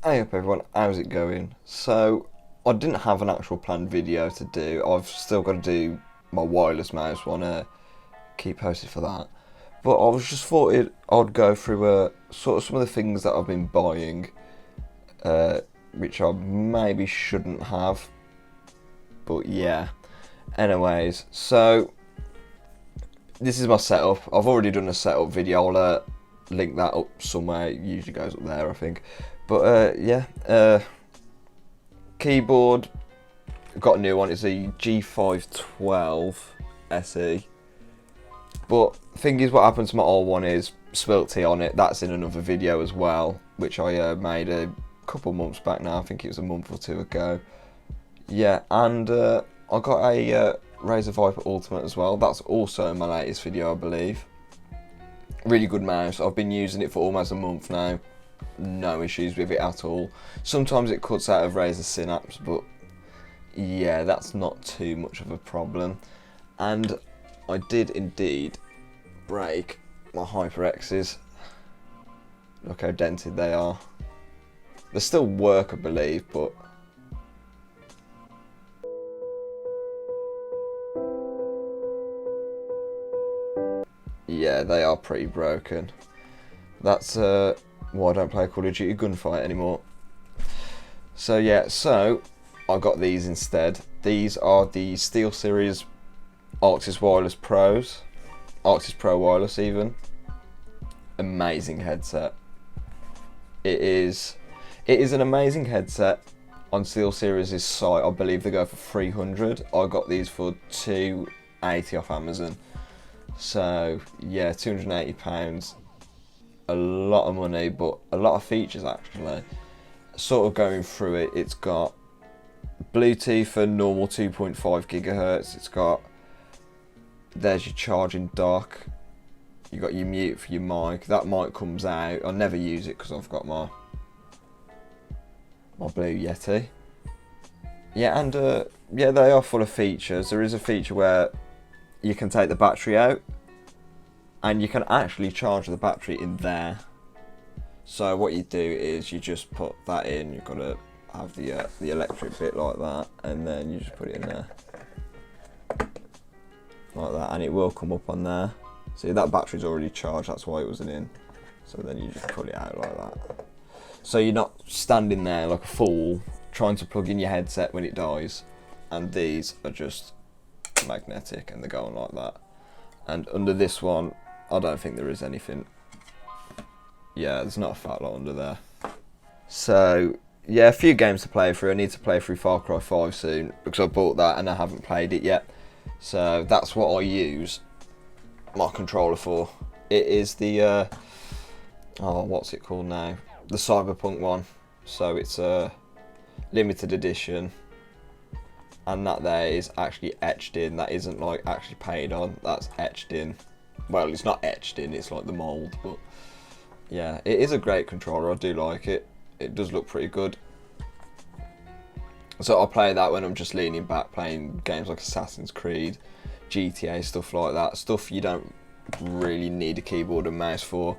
Hey up everyone, how's it going? So, I didn't have an actual planned video to do. I've still got to do my wireless mouse one, keep posted for that. But I was just thought I'd go through sort of some of the things that I've been buying, which I maybe shouldn't have. But yeah. Anyways, so this is my setup. I've already done a setup video. I'll link that up somewhere. It usually goes up there, I think. But yeah, keyboard, got a new one. It's a G512 SE. But thing is, what happened to my old one is spilt tea on it. That's in another video as well, which I made a couple months back now. I think it was a month or two ago. Yeah, and I got a Razer Viper Ultimate as well. That's also in my latest video, I believe. Really good mouse. I've been using it for almost a month now. No issues with it at all. Sometimes it cuts out of Razer Synapse, but yeah, that's not too much of a problem. And I did indeed break my HyperXs. Look how dented they are. They still work, I believe, but yeah, they are pretty broken. That's why I don't play Call of Duty Gunfight anymore. So yeah, so I got these instead. These are the SteelSeries Arctis Wireless Pros, Arctis Pro Wireless even. Amazing headset. It is an amazing headset. On SteelSeries' site, I believe they go for 300. I got these for 280 off Amazon. So yeah, £280. A lot of money, but a lot of features actually. Sort of going through it, it's got Bluetooth for normal 2.5 gigahertz. It's got, there's your charging dock. You got your mute for your mic. That mic comes out. I never use it because I've got my Blue Yeti. Yeah, and yeah, they are full of features. There is a feature where you can take the battery out, and you can actually charge the battery in there. So what you do is you just put that in. You've got to have the electric bit like that, and then you just put it in there like that, and it will come up on there. See, that battery's already charged. That's why it wasn't in. So then you just pull it out like that. So you're not standing there like a fool trying to plug in your headset when it dies. And these are just magnetic, and they're going like that. And under this one, I don't think there is anything. Yeah, there's not a fat lot under there. So yeah, a few games to play through. I need to play through Far Cry 5 soon because I bought that and I haven't played it yet. So that's what I use my controller for. It is the oh, what's it called now? The Cyberpunk one. So it's a limited edition, and that there is actually etched in. That isn't like actually paid on. That's etched in. Well, it's not etched in, it's like the mould, but yeah, it is a great controller. I do like it. It does look pretty good. So I'll play that when I'm just leaning back, playing games like Assassin's Creed, GTA, stuff like that. Stuff you don't really need a keyboard and mouse for.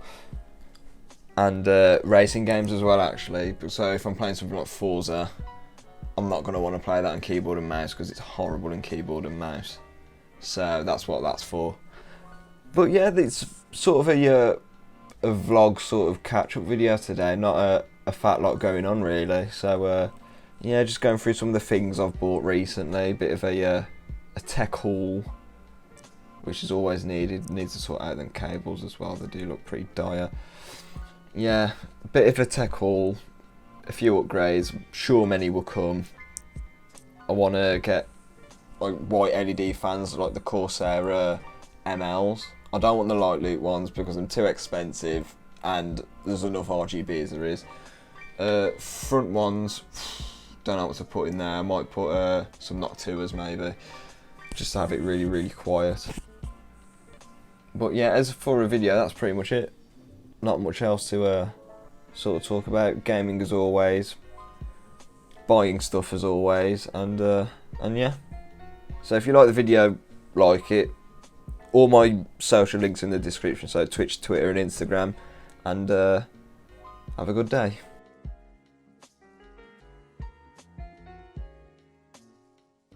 And racing games as well, actually. So if I'm playing something like Forza, I'm not going to want to play that on keyboard and mouse because it's horrible in keyboard and mouse. So that's what that's for. But yeah, it's sort of a vlog sort of catch-up video today, not a fat lot going on really. So yeah, just going through some of the things I've bought recently, a bit of a tech haul, which is always needed. Need to sort out them cables as well, they do look pretty dire. Yeah, a bit of a tech haul, a few upgrades, I'm sure many will come. I want to get like white LED fans like the Corsair MLs. I don't want the light loop ones because they're too expensive and there's enough RGB as there is. Front ones, don't know what to put in there. I might put some Noctuas maybe, just to have it really, really quiet. But yeah, as for a video, that's pretty much it. Not much else to sort of talk about. Gaming as always, buying stuff as always, and yeah. So if you like the video, like it. All my social links in the description, so Twitch, Twitter and Instagram, and have a good day.